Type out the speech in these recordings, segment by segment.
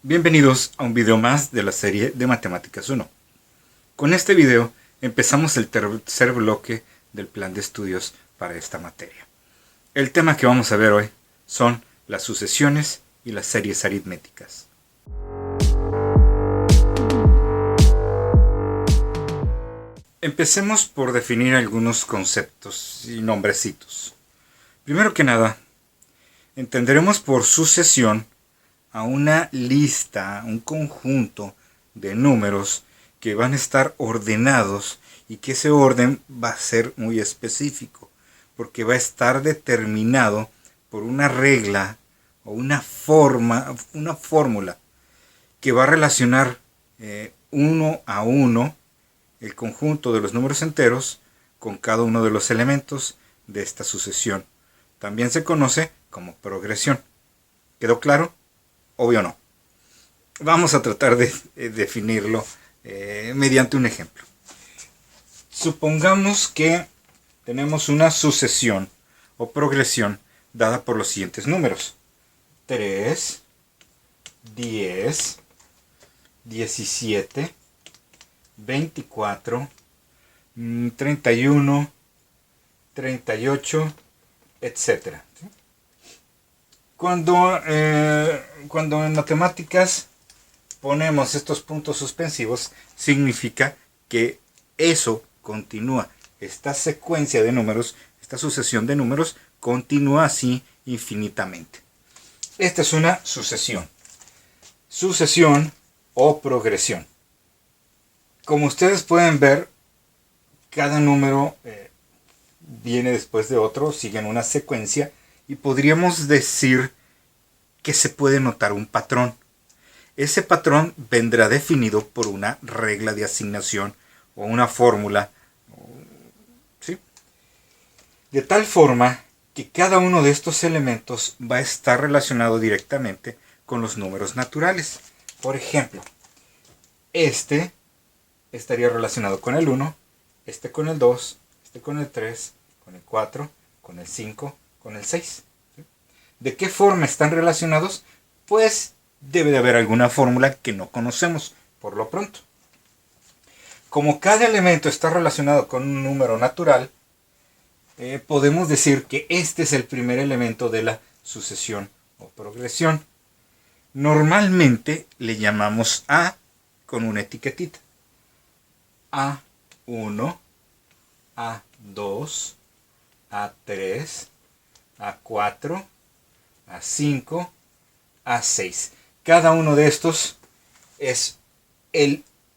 Bienvenidos a un video más de la serie de Matemáticas 1. Con este video empezamos el tercer bloque del plan de estudios para esta materia. El tema que vamos a ver hoy son las sucesiones y las series aritméticas. Empecemos por definir algunos conceptos y nombrecitos. Primero que nada, entenderemos por sucesión a una lista, un conjunto de números que van a estar ordenados y que ese orden va a ser muy específico, porque va a estar determinado por una regla o una fórmula que va a relacionar uno a uno el conjunto de los números enteros con cada uno de los elementos de esta sucesión. También se conoce como progresión. ¿Quedó claro? Obvio no. Vamos a tratar de definirlo mediante un ejemplo. Supongamos que tenemos una sucesión o progresión dada por los siguientes números: 3, 10, 17, 24, 31, 38, etc. Cuando en matemáticas ponemos estos puntos suspensivos, significa que eso continúa. Esta secuencia de números, esta sucesión de números, continúa así infinitamente. Esta es una sucesión. Sucesión o progresión. Como ustedes pueden ver, cada número viene después de otro, siguen una secuencia, y podríamos decir que se puede notar un patrón. Ese patrón vendrá definido por una regla de asignación o una fórmula, ¿sí? De tal forma que cada uno de estos elementos va a estar relacionado directamente con los números naturales. Por ejemplo, este estaría relacionado con el 1, este con el 2, este con el 3, con el 4, con el 5, con el 6. ¿De qué forma están relacionados? Pues debe de haber alguna fórmula que no conocemos por lo pronto. Como cada elemento está relacionado con un número natural, podemos decir que este es el primer elemento de la sucesión o progresión. Normalmente le llamamos A con una etiquetita. A1, A2, A3, A4, A5, A6. Cada uno de estos es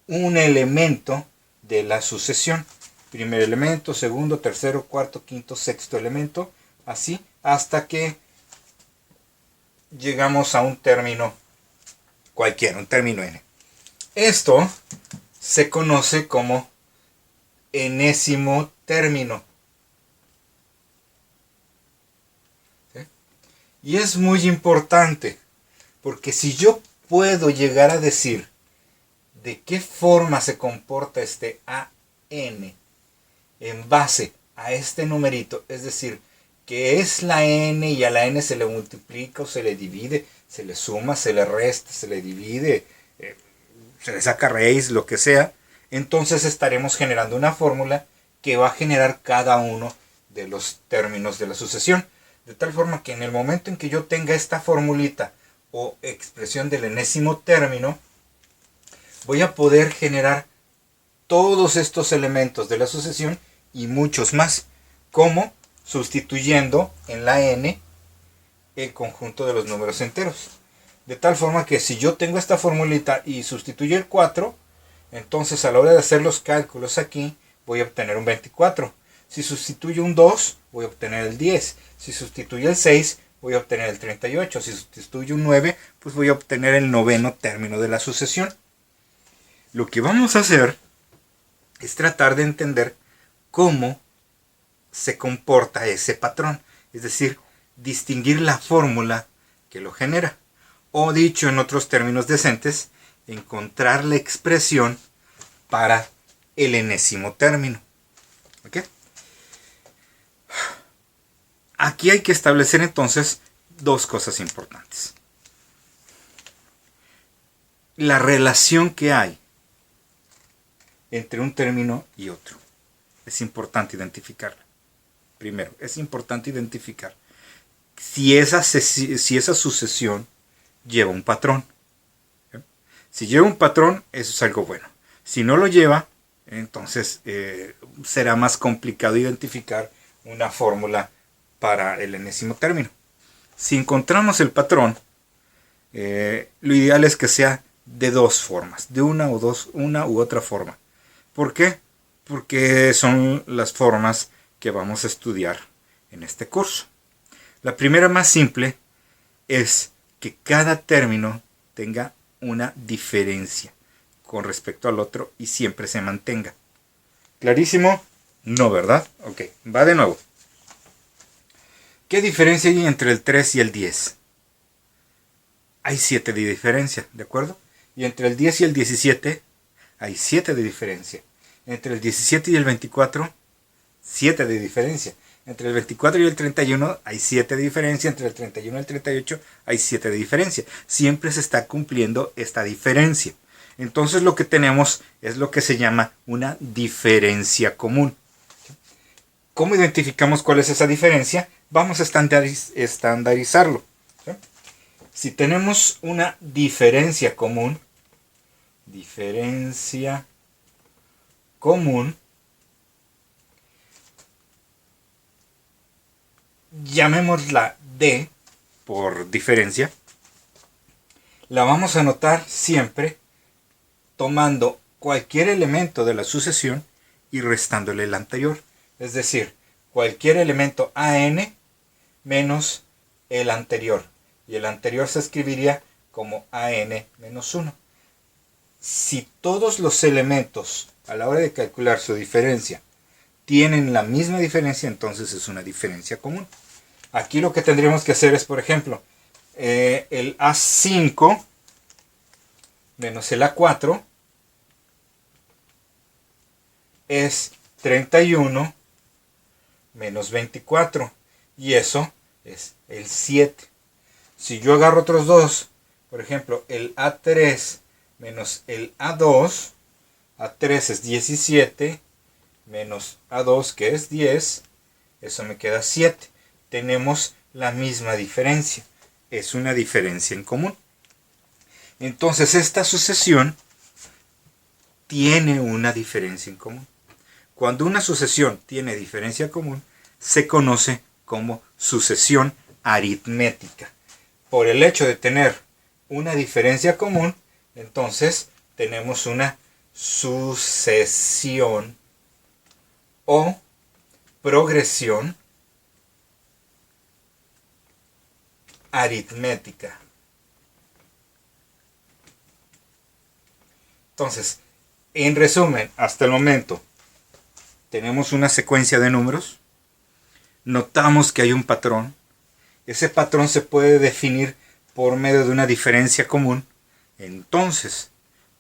un elemento de la sucesión. Primer elemento, segundo, tercero, cuarto, quinto, sexto elemento. Así hasta que llegamos a un término cualquiera, un término n. Esto se conoce como enésimo término. Y es muy importante, porque si yo puedo llegar a decir de qué forma se comporta este AN en base a este numerito, es decir, que es la n y a la n se le multiplica o se le divide, se le suma, se le resta, se le divide, se le saca raíz, lo que sea, entonces estaremos generando una fórmula que va a generar cada uno de los términos de la sucesión. De tal forma que en el momento en que yo tenga esta formulita o expresión del enésimo término, voy a poder generar todos estos elementos de la sucesión y muchos más, como sustituyendo en la n el conjunto de los números enteros. De tal forma que si yo tengo esta formulita y sustituyo el 4, entonces a la hora de hacer los cálculos aquí voy a obtener un 24. Si sustituyo un 2, voy a obtener el 10. Si sustituyo el 6, voy a obtener el 38. Si sustituyo un 9, pues voy a obtener el noveno término de la sucesión. Lo que vamos a hacer es tratar de entender cómo se comporta ese patrón. Es decir, distinguir la fórmula que lo genera. O dicho en otros términos decentes, encontrar la expresión para el enésimo término. ¿Ok? Aquí hay que establecer entonces dos cosas importantes. la relación que hay entre un término y otro. Es importante identificarla. Primero, es importante identificar si esa sucesión lleva un patrón. ¿Sí? Si lleva un patrón, eso es algo bueno. Si no lo lleva, entonces será más complicado identificar una fórmula para el enésimo término. Si encontramos el patrón, lo ideal es que sea de dos formas, de una u otra forma. ¿Por qué? Porque son las formas que vamos a estudiar en este curso. La primera, más simple, es que cada término tenga una diferencia con respecto al otro y siempre se mantenga. ¿Clarísimo? No, ¿verdad? Ok, va de nuevo. ¿Qué diferencia hay entre el 3 y el 10? Hay 7 de diferencia, ¿de acuerdo? Y entre el 10 y el 17 hay 7 de diferencia. Entre el 17 y el 24, 7 de diferencia. Entre el 24 y el 31 hay 7 de diferencia. Entre el 31 y el 38 hay 7 de diferencia. Siempre se está cumpliendo esta diferencia. Entonces lo que tenemos es lo que se llama una diferencia común. ¿Cómo identificamos cuál es esa diferencia? Vamos a estandarizarlo. ¿Sí? Si tenemos una diferencia común, llamémosla D por diferencia, la vamos a anotar siempre tomando cualquier elemento de la sucesión y restándole el anterior. Es decir, cualquier elemento AN menos el anterior. Y el anterior se escribiría como AN menos 1. Si todos los elementos a la hora de calcular su diferencia tienen la misma diferencia, entonces es una diferencia común. Aquí lo que tendríamos que hacer es, por ejemplo, el A5 menos el A4 es 31 menos 24. Y eso es el 7. Si yo agarro otros dos, por ejemplo, el A3 menos el A2, A3 es 17 menos A2 que es 10, eso me queda 7. Tenemos la misma diferencia, es una diferencia en común. Entonces esta sucesión tiene una diferencia en común. Cuando una sucesión tiene diferencia común, se conoce como sucesión aritmética. Por el hecho de tener una diferencia común, entonces tenemos una sucesión o progresión aritmética. Entonces, en resumen, hasta el momento, tenemos una secuencia de números, notamos que hay un patrón, ese patrón se puede definir por medio de una diferencia común, entonces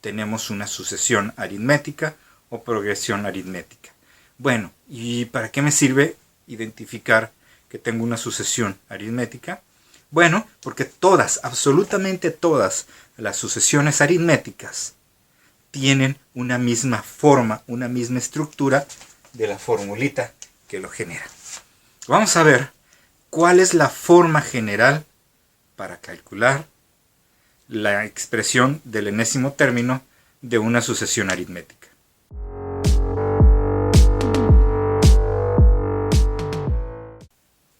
tenemos una sucesión aritmética o progresión aritmética. Bueno, ¿y para qué me sirve identificar que tengo una sucesión aritmética? Bueno, porque todas, absolutamente todas las sucesiones aritméticas tienen una misma forma, una misma estructura de la formulita que lo genera. Vamos a ver cuál es la forma general para calcular la expresión del enésimo término de una sucesión aritmética.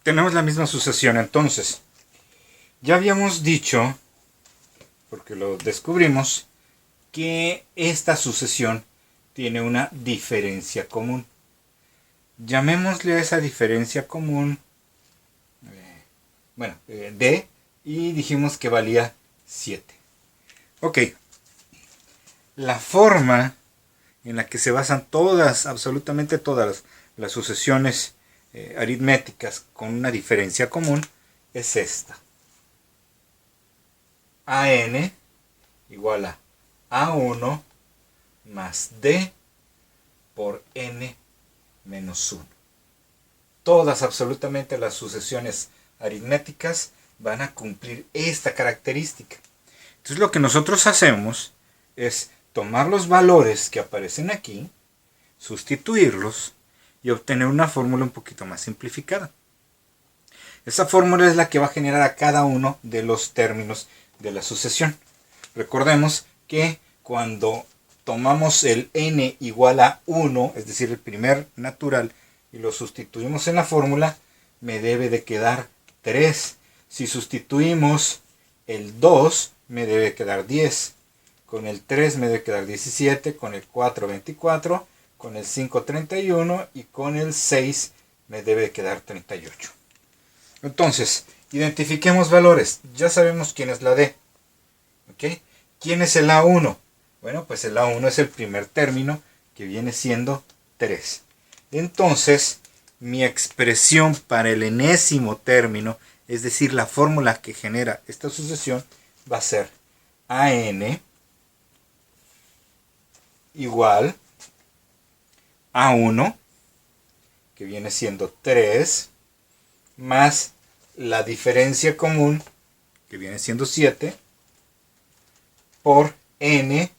Tenemos la misma sucesión entonces. Ya habíamos dicho, porque lo descubrimos, que esta sucesión tiene una diferencia común. Llamémosle a esa diferencia común D, y dijimos que valía 7. Ok, la forma en la que se basan todas, absolutamente todas las sucesiones aritméticas con una diferencia común es esta. AN igual a A1 más D por N menos 1. Todas, absolutamente las sucesiones aritméticas van a cumplir esta característica. Entonces lo que nosotros hacemos es tomar los valores que aparecen aquí, sustituirlos y obtener una fórmula un poquito más simplificada. Esa fórmula es la que va a generar a cada uno de los términos de la sucesión. Recordemos que cuando tomamos el n igual a 1, es decir, el primer natural, y lo sustituimos en la fórmula, me debe de quedar 3. Si sustituimos el 2, me debe quedar 10. Con el 3 me debe quedar 17, con el 4 24, con el 5 31 y con el 6 me debe quedar 38. Entonces, identifiquemos valores. Ya sabemos quién es la D. ¿Ok? ¿Quién es el A1? Bueno, pues el A1 es el primer término que viene siendo 3. Entonces, mi expresión para el enésimo término, es decir, la fórmula que genera esta sucesión, va a ser AN igual a 1, que viene siendo 3, más la diferencia común, que viene siendo 7, por n,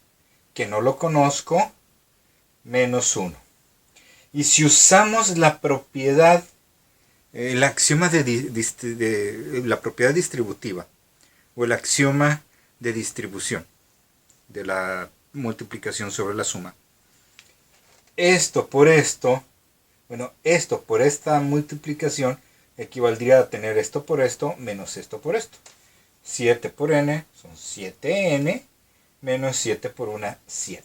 que no lo conozco, menos 1. Y si usamos la propiedad, el axioma de la propiedad distributiva, o el axioma de distribución, de la multiplicación sobre la suma, esto por esto, bueno, esto por esta multiplicación equivaldría a tener esto por esto menos esto por esto. 7 por n son 7n menos 7 por 1, 7.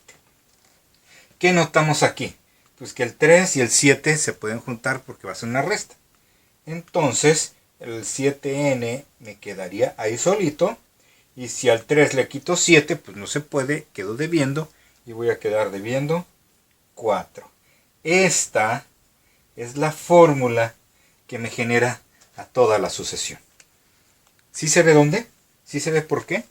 ¿Qué notamos aquí? Pues que el 3 y el 7 se pueden juntar porque va a ser una resta. Entonces, el 7n me quedaría ahí solito. Y si al 3 le quito 7, pues no se puede, quedo debiendo. Y voy a quedar debiendo 4. Esta es la fórmula que me genera a toda la sucesión. ¿Sí se ve dónde? ¿Sí se ve por qué?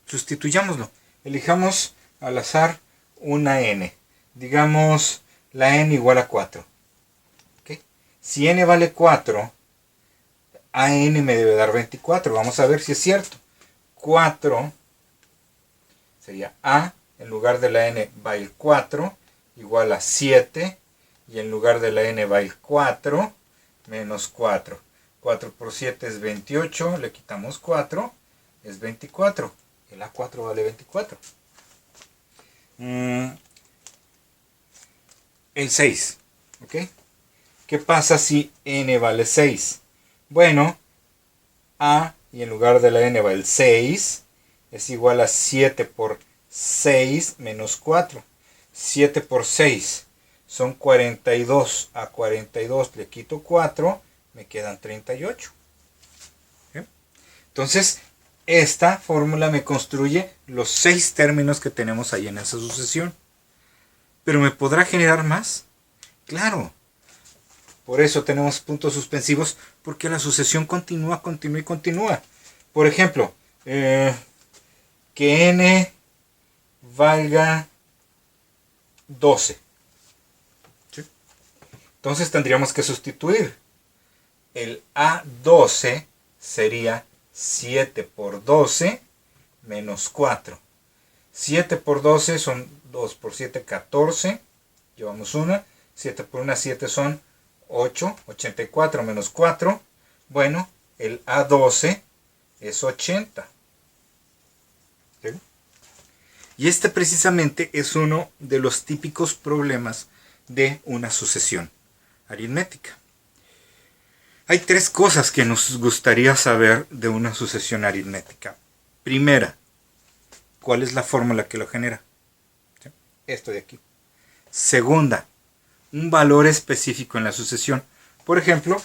Sustituyámoslo. Elijamos al azar una n. Digamos la n igual a 4. ¿Okay? Si n vale 4, an me debe dar 24. Vamos a ver si es cierto. 4 sería a, en lugar de la n va el 4, igual a 7, y en lugar de la n va el 4, menos 4. 4 por 7 es 28, le quitamos 4, es 24. El A4 vale 24. El 6. ¿Ok? ¿Qué pasa si n vale 6? Bueno, A, y en lugar de la n va el 6, es igual a 7 por 6 menos 4. 7 por 6 son 42. A 42 le quito 4, me quedan 38. ¿Sí? Entonces, esta fórmula me construye los 6 términos que tenemos ahí en esa sucesión. ¿Pero me podrá generar más? Claro. Por eso tenemos puntos suspensivos, porque la sucesión continúa, continúa y continúa. Por ejemplo, que n valga 12. ¿Sí? Entonces tendríamos que sustituir. El A12 sería 7 por 12 menos 4. 7 por 12 son 2 por 7, 14. Llevamos una. 7 por 1, 7 son 8. 84 menos 4. Bueno, el A12 es 80. ¿Sí? Y este precisamente es uno de los típicos problemas de una sucesión aritmética. Hay 3 cosas que nos gustaría saber de una sucesión aritmética. Primera, ¿cuál es la fórmula que lo genera? ¿Sí? Esto de aquí. Segunda, un valor específico en la sucesión. Por ejemplo,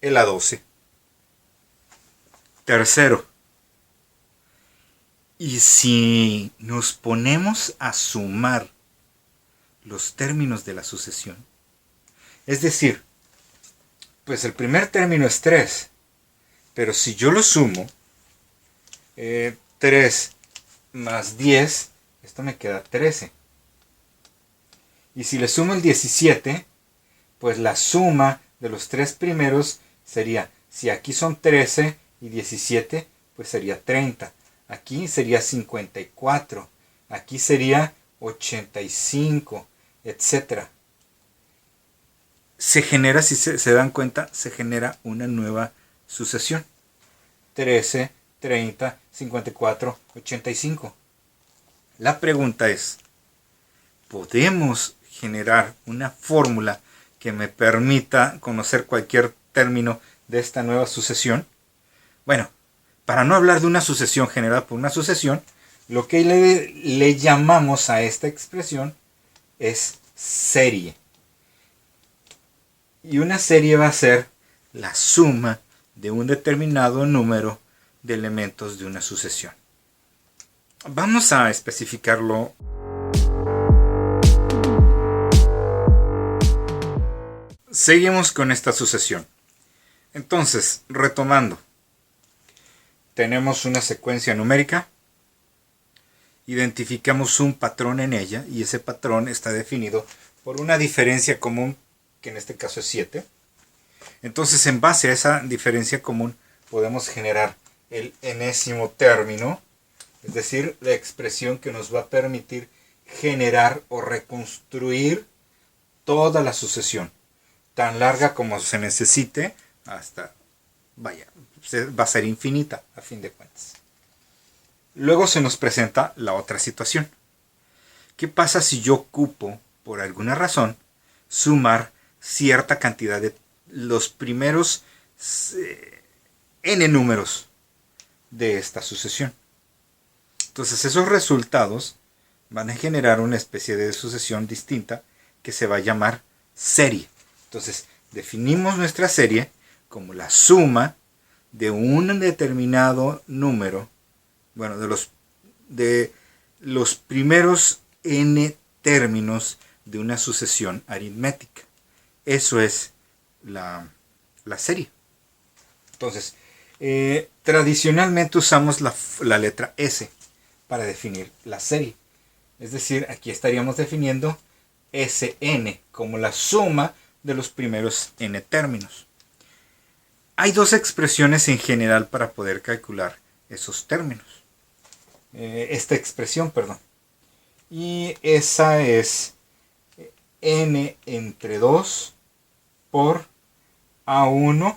el A12. Tercero, y si nos ponemos a sumar los términos de la sucesión, es decir, pues el primer término es 3, pero si yo lo sumo, 3 más 10, esto me queda 13. Y si le sumo el 17, pues la suma de los 3 primeros sería, si aquí son 13 y 17, pues sería 30. aquí sería 54, aquí sería 85, etc. Se genera, si se dan cuenta, se genera una nueva sucesión. 13, 30, 54, 85. La pregunta es, ¿podemos generar una fórmula que me permita conocer cualquier término de esta nueva sucesión? Bueno, para no hablar de una sucesión generada por una sucesión, lo que le llamamos a esta expresión es serie. Y una serie va a ser la suma de un determinado número de elementos de una sucesión. Vamos a especificarlo. Seguimos con esta sucesión. Entonces, retomando. Tenemos una secuencia numérica. Identificamos un patrón en ella y ese patrón está definido por una diferencia común, que en este caso es 7. Entonces, en base a esa diferencia común, podemos generar el enésimo término, es decir, la expresión que nos va a permitir generar o reconstruir toda la sucesión, tan larga como se necesite, hasta, va a ser infinita a fin de cuentas. Luego se nos presenta la otra situación. ¿Qué pasa si yo ocupo, por alguna razón, sumar cierta cantidad de los primeros n números de esta sucesión? Entonces esos resultados van a generar una especie de sucesión distinta que se va a llamar serie. Entonces definimos nuestra serie como la suma de un determinado número, bueno, de los primeros n términos de una sucesión aritmética. Eso es la serie. Entonces, tradicionalmente usamos la letra S para definir la serie. Es decir, aquí estaríamos definiendo Sn como la suma de los primeros n términos. Hay dos expresiones en general para poder calcular esos términos. Esta expresión, perdón. Y esa es n entre 2 por a1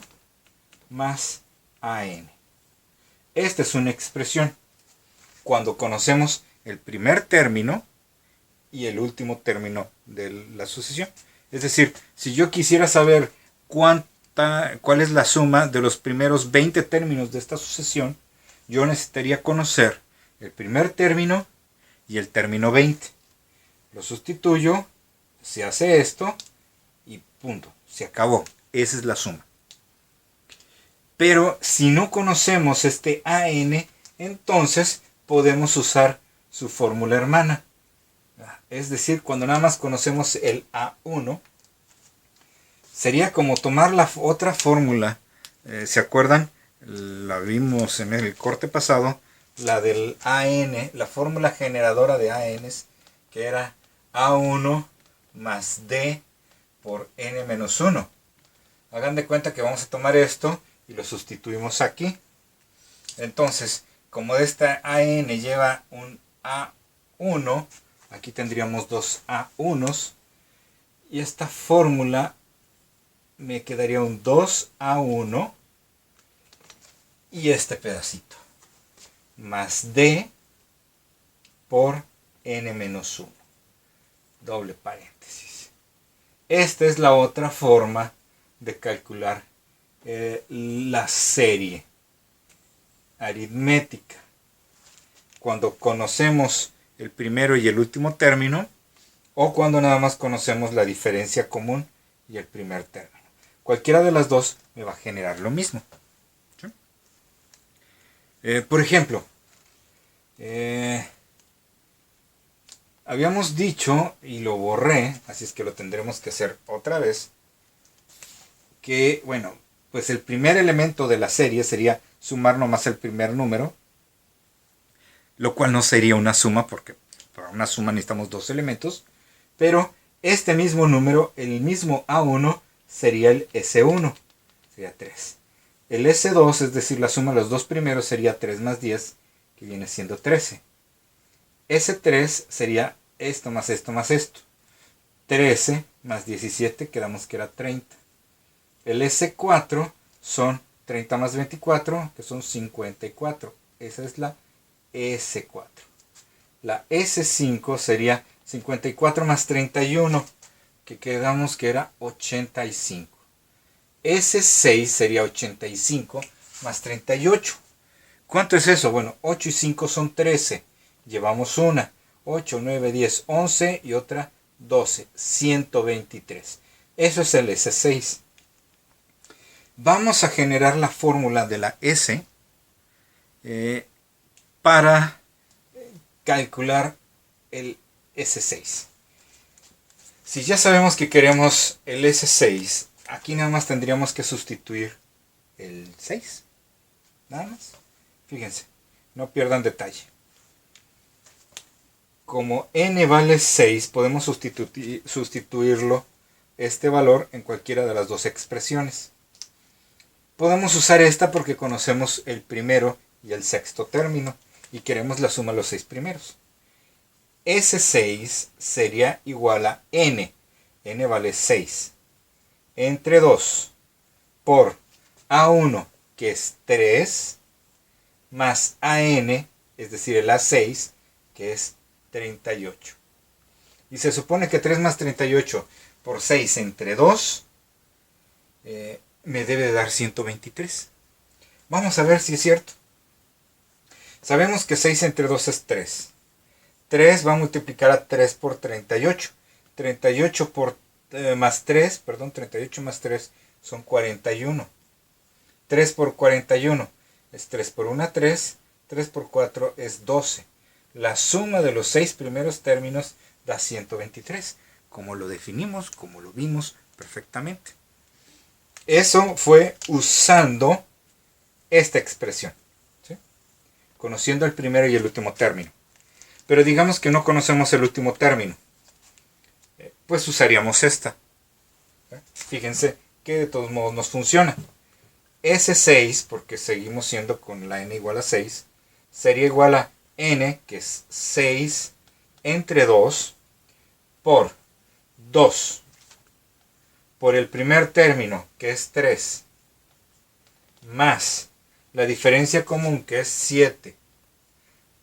más an. Esta es una expresión cuando conocemos el primer término y el último término de la sucesión. Es decir, si yo quisiera saber cuál es la suma de los primeros 20 términos de esta sucesión, yo necesitaría conocer el primer término y el término 20. Lo sustituyo, se hace esto y punto, se acabó. Esa es la suma. Pero si no conocemos este AN, entonces podemos usar su fórmula hermana. Es decir, cuando nada más conocemos el A1, sería como tomar la otra fórmula. ¿Se acuerdan? La vimos en el corte pasado, la del AN, la fórmula generadora de ANs, que era A1 más D por N menos 1. Hagan de cuenta que vamos a tomar esto y lo sustituimos aquí. Entonces, como esta AN lleva un A1, aquí tendríamos dos A1s. Y esta fórmula me quedaría un 2A1 y este pedacito. Más D por N menos 1. Doble paréntesis. Esta es la otra forma de calcular la serie aritmética. Cuando conocemos el primero y el último término, o cuando nada más conocemos la diferencia común y el primer término. Cualquiera de las dos me va a generar lo mismo. ¿Sí? Por ejemplo, habíamos dicho, y lo borré, así es que lo tendremos que hacer otra vez, que, bueno, pues el primer elemento de la serie sería sumar nomás el primer número, lo cual no sería una suma, porque para una suma necesitamos dos elementos, pero este mismo número, el mismo A1, sería el S1, sería 3. El S2, es decir, la suma de los dos primeros sería 3 más 10, que viene siendo 13. S3 sería esto más esto más esto. 13 más 17, quedamos que era 30. El S4 son 30 más 24, que son 54. Esa es la S4. La S5 sería 54 más 31, que quedamos que era 85. S6 sería 85 más 38. ¿Cuánto es eso? Bueno, 8 y 5 son 13. Llevamos una. 8, 9, 10, 11 y otra 12. 123. Eso es el S6. Vamos a generar la fórmula de la S para calcular el S6. Si ya sabemos que queremos el S6, aquí nada más tendríamos que sustituir el 6. Nada más. Fíjense, no pierdan detalle. Como n vale 6, podemos sustituirlo, este valor, en cualquiera de las dos expresiones. Podemos usar esta porque conocemos el primero y el sexto término y queremos la suma de los 6 primeros. S6 sería igual a n. N vale 6. Entre 2 por A1, que es 3, más AN, es decir, el A6, que es 38. Y se supone que 3 más 38 por 6 entre 2 me debe dar 123. Vamos a ver si es cierto. Sabemos que 6 entre 2 es 3. 3 va a multiplicar a 3 por 38. 38 más 3, perdón, 38 más 3 son 41. 3 por 41 es 3 por 1, 3. 3 por 4 es 12. La suma de los 6 primeros términos da 123. Como lo definimos, como lo vimos perfectamente. Eso fue usando esta expresión, ¿sí? Conociendo el primero y el último término. Pero digamos que no conocemos el último término. Pues usaríamos esta. Fíjense que de todos modos nos funciona. S6, porque seguimos siendo con la n igual a 6, sería igual a n, que es 6 entre 2, por 2 por el primer término, que es 3, más la diferencia común, que es 7,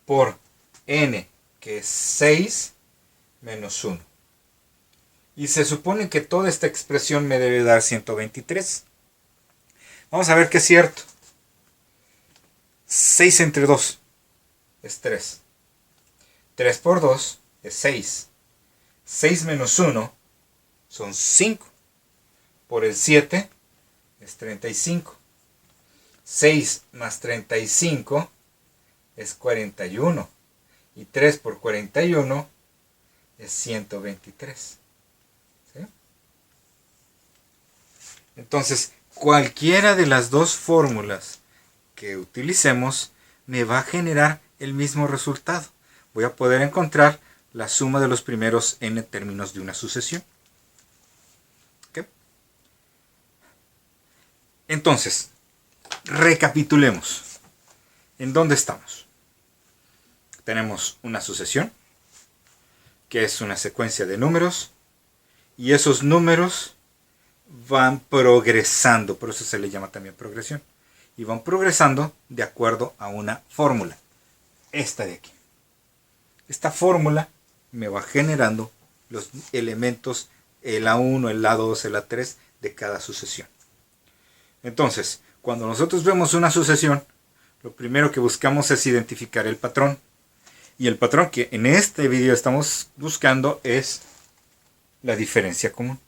por n, que es 6, menos 1. Y se supone que toda esta expresión me debe dar 123. Vamos a ver que es cierto. 6 entre 2 es 3. 3 por 2 es 6. 6 menos 1 son 5. Por el 7 es 35. 6 más 35 es 41. Y 3 por 41 es 123. ¿Sí? Entonces, cualquiera de las dos fórmulas que utilicemos me va a generar el mismo resultado. Voy a poder encontrar la suma de los primeros n términos de una sucesión. ¿Okay? Entonces, recapitulemos. ¿En dónde estamos? Tenemos una sucesión, que es una secuencia de números, y esos números van progresando, por eso se le llama también progresión, y van progresando de acuerdo a una fórmula, esta de aquí. Esta fórmula me va generando los elementos, el A1, el A2, el A3 de cada sucesión. Entonces, cuando nosotros vemos una sucesión, lo primero que buscamos es identificar el patrón. Y el patrón que en este video estamos buscando es la diferencia común.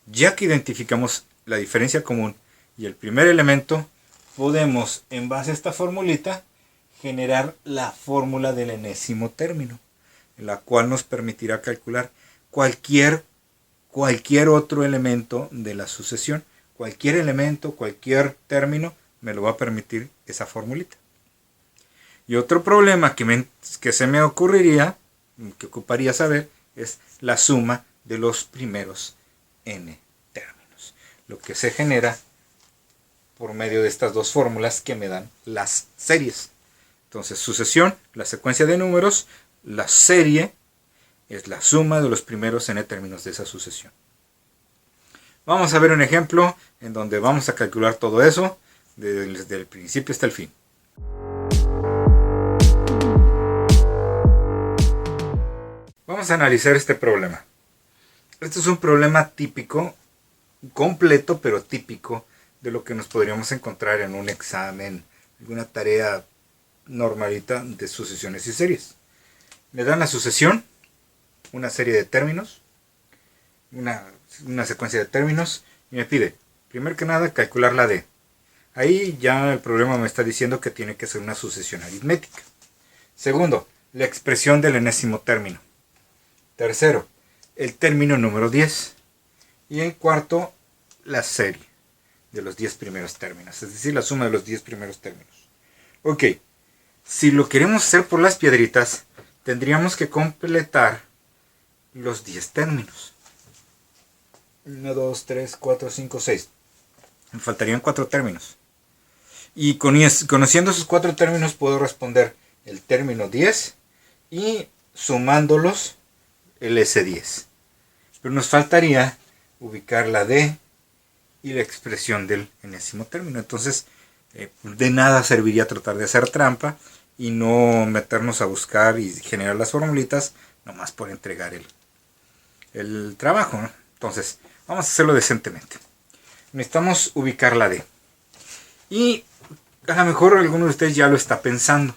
Ya que identificamos la diferencia común y el primer elemento, podemos, en base a esta formulita, generar la fórmula del enésimo término, la cual nos permitirá calcular cualquier otro elemento de la sucesión. Cualquier elemento, cualquier término, me lo va a permitir esa formulita. Y otro problema que se me ocurriría, que ocuparía saber, es la suma de los primeros n términos. Lo que se genera por medio de estas dos fórmulas que me dan las series. Entonces, sucesión, la secuencia de números, la serie es la suma de los primeros n términos de esa sucesión. Vamos a ver un ejemplo en donde vamos a calcular todo eso desde el principio hasta el fin. Vamos a analizar este problema. Este es un problema típico, completo pero típico de lo que nos podríamos encontrar en un examen, alguna tarea normalita de sucesiones y series. Me dan la sucesión, una serie de términos, una secuencia de términos, y me pide, primero que nada, calcular la D. Ahí ya el problema me está diciendo que tiene que ser una sucesión aritmética. Segundo, la expresión del enésimo término. Tercero, el término número 10. Y en cuarto, la serie de los 10 primeros términos, es decir, la suma de los 10 primeros términos. Ok, si lo queremos hacer por las piedritas, tendríamos que completar los 10 términos. 1, 2, 3, 4, 5, 6. Me faltarían 4 términos. Y conociendo esos 4 términos puedo responder el término 10 y sumándolos el S10. Pero nos faltaría ubicar la D y la expresión del enésimo término. Entonces, de nada serviría tratar de hacer trampa y no meternos a buscar y generar las formulitas nomás por entregar el trabajo, ¿no? Entonces, vamos a hacerlo decentemente. Necesitamos ubicar la D. Y a lo mejor alguno de ustedes ya lo está pensando.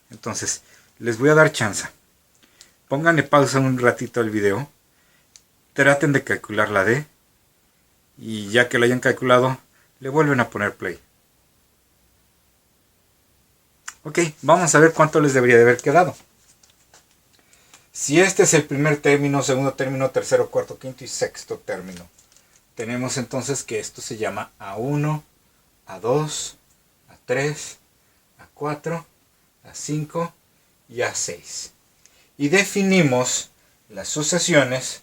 Entonces, les voy a dar chance. Pónganle pausa un ratito al video. Traten de calcular la D. Y ya que la hayan calculado, le vuelven a poner play. Ok, vamos a ver cuánto les debería de haber quedado. Si este es el primer término, segundo término, tercero, cuarto, quinto y sexto término, tenemos entonces que esto se llama A1, A2, A3, A4, A5 y A6. Y definimos las sucesiones,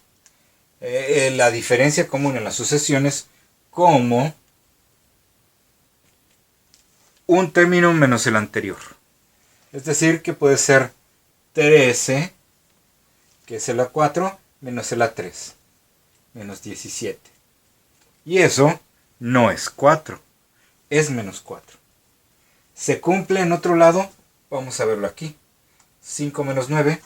la diferencia común en las sucesiones como un término menos el anterior. Es decir, que puede ser 13, que es el A4, menos el A3, menos 17. Y eso no es 4, es menos 4. ¿Se cumple en otro lado? Vamos a verlo aquí. 5 menos 9.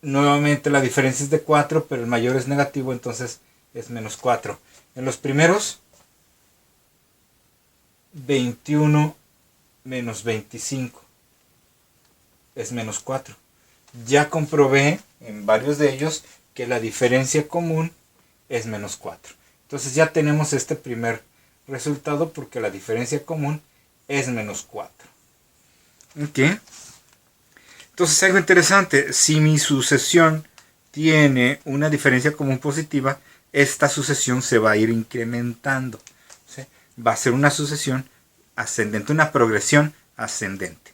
Nuevamente la diferencia es de 4, pero el mayor es negativo, entonces es menos 4. En los primeros, 21 menos 25 es menos 4. Ya comprobé en varios de ellos que la diferencia común es menos 4. Entonces ya tenemos este primer resultado porque la diferencia común es menos 4. ¿Ok? Entonces algo interesante, si mi sucesión tiene una diferencia común positiva, esta sucesión se va a ir incrementando. ¿Sí? Va a ser una sucesión ascendente, una progresión ascendente.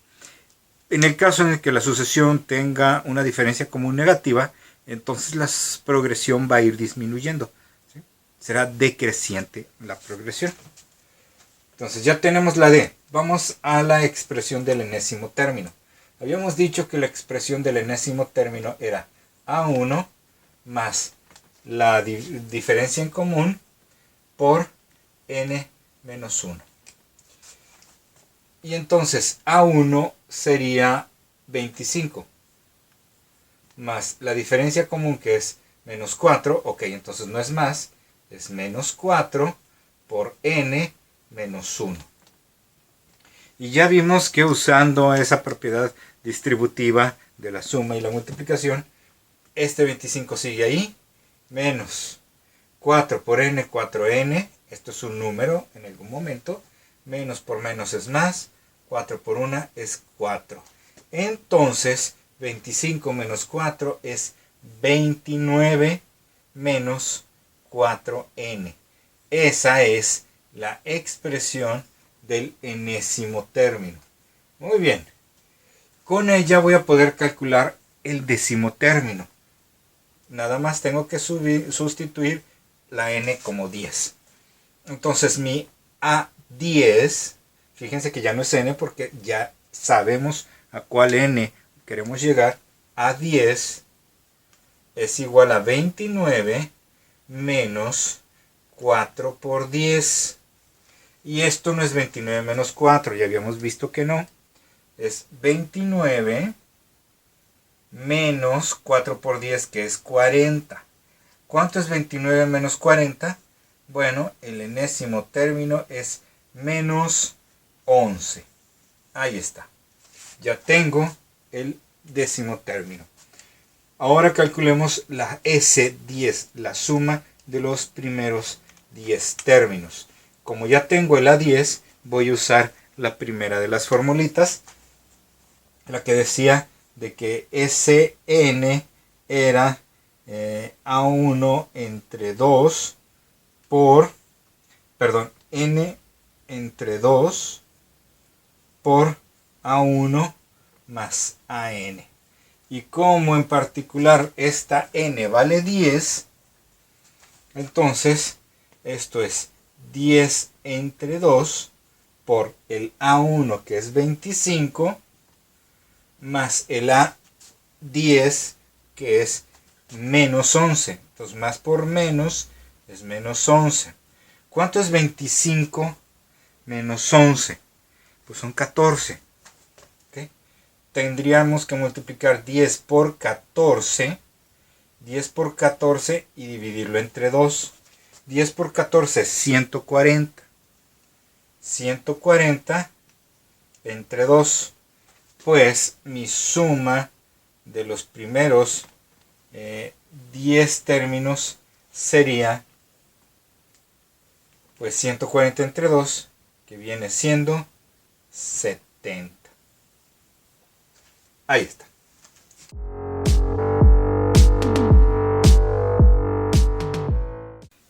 En el caso en el que la sucesión tenga una diferencia común negativa, entonces la progresión va a ir disminuyendo. ¿Sí? Será decreciente la progresión. Entonces ya tenemos la D. Vamos a la expresión del enésimo término. Habíamos dicho que la expresión del enésimo término era A1 más la diferencia en común por n menos 1. Y entonces A1 sería 25 más la diferencia común que es menos 4. Ok, entonces no es más, es menos 4 por n menos 1. Y ya vimos que usando esa propiedad distributiva de la suma y la multiplicación, este 25 sigue ahí, menos 4 por n, 4n, esto es un número en algún momento, menos por menos es más, 4 por 1 es 4. Entonces, 25 menos 4 es 29 menos 4n. Esa es la expresión del enésimo término. Muy bien. Con ella voy a poder calcular el décimo término. Nada más tengo que sustituir la n como 10. Entonces mi A10 Fíjense que ya no es n porque ya sabemos a cuál n queremos llegar. A 10 es igual a 29 menos 4 por 10. Y esto no es 29 menos 4, ya habíamos visto que no. Es 29 menos 4 por 10, que es 40. ¿Cuánto es 29 menos 40? Bueno, el enésimo término es menos 11. Ahí está. Ya tengo el décimo término. Ahora calculemos la S10, la suma de los primeros 10 términos. Como ya tengo el A10, voy a usar la primera de las formulitas, la que decía de que Sn era A1 entre 2 por, perdón, N entre 2 por A1 más AN. Y como en particular esta N vale 10, entonces esto es 10 entre 2 por el A1 que es 25 más el A10 que es menos 11. Entonces más por menos es menos 11. ¿Cuánto es 25 menos 11? Pues son 14. ¿Okay? Tendríamos que multiplicar 10 por 14. 10 por 14 y dividirlo entre 2. 10 por 14 es 140. 140 entre 2. Pues mi suma de los primeros 10 términos sería pues 140 entre 2, que viene siendo 70. Ahí está.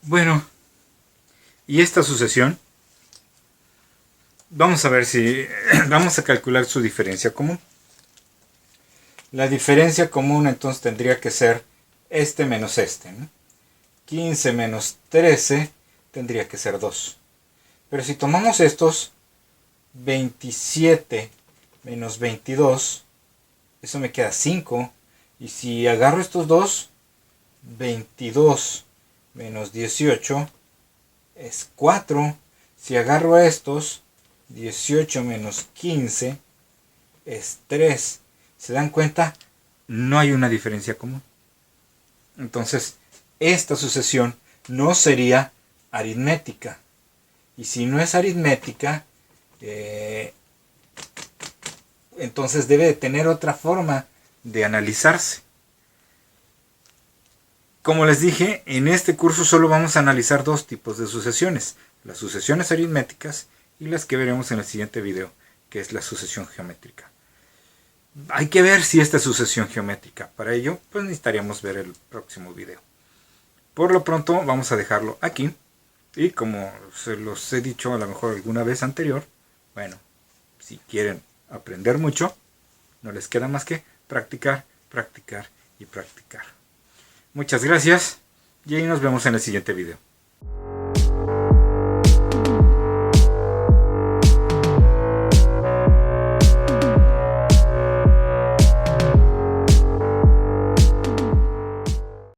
Bueno, y esta sucesión, vamos a ver si vamos a calcular su diferencia común. La diferencia común entonces tendría que ser este menos este, ¿no? 15 menos 13 tendría que ser 2. Pero si tomamos estos, 27 menos 22, eso me queda 5. Y si agarro estos dos, 22 menos 18 es 4. Si agarro a estos, 18 menos 15 es 3. ¿Se dan cuenta? No hay una diferencia común. Entonces, esta sucesión no sería aritmética. Y si no es aritmética, entonces debe de tener otra forma de analizarse. Como les dije, en este curso solo vamos a analizar dos tipos de sucesiones. Las sucesiones aritméticas y las que veremos en el siguiente video, que es la sucesión geométrica. Hay que ver si esta es sucesión geométrica. Para ello, pues necesitaríamos ver el próximo video. Por lo pronto, vamos a dejarlo aquí. Y como se los he dicho a lo mejor alguna vez anterior, bueno, si quieren aprender mucho, no les queda más que practicar, practicar y practicar. Muchas gracias y ahí nos vemos en el siguiente video.